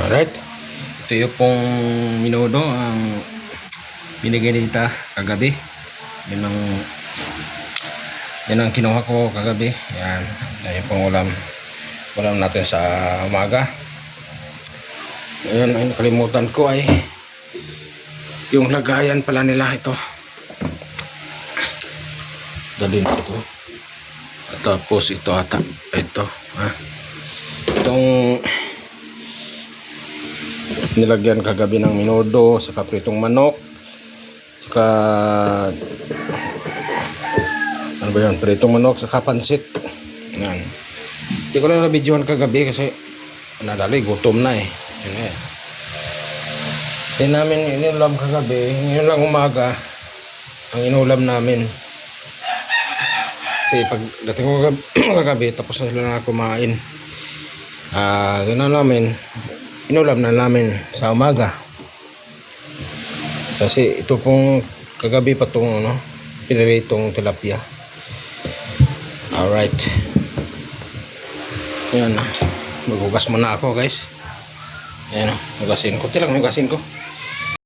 Alright, ito yung pong minudo ang binigay nita kagabi. Yan ang kinuha ko kagabi. Yan yung pong ulam natin sa umaga. Ayan, ay nakalimutan ko ay yung lagayan pala nila ito. Dalhin ko ito. At tapos ito ata. Ito. Itong nilagyan kagabi ng minudo, saka pritong manok, saka ano ba yun? Pritong manok, saka pansit. Yan. Hindi ko lang na-videoan kagabi kasi nadali, gutom na eh. Yan eh. Hindi namin inulam kagabi. Ngayon lang umaga ang inulam namin. Kasi pag dating ko kagabi tapos na sila na kumain. Inulam na namin sa umaga. Kasi ito pong kagabi pa itong piniritong tilapia. Alright. Yan. Maghugas muna ako guys. Ayan, hugasin ko. Hugasin ko.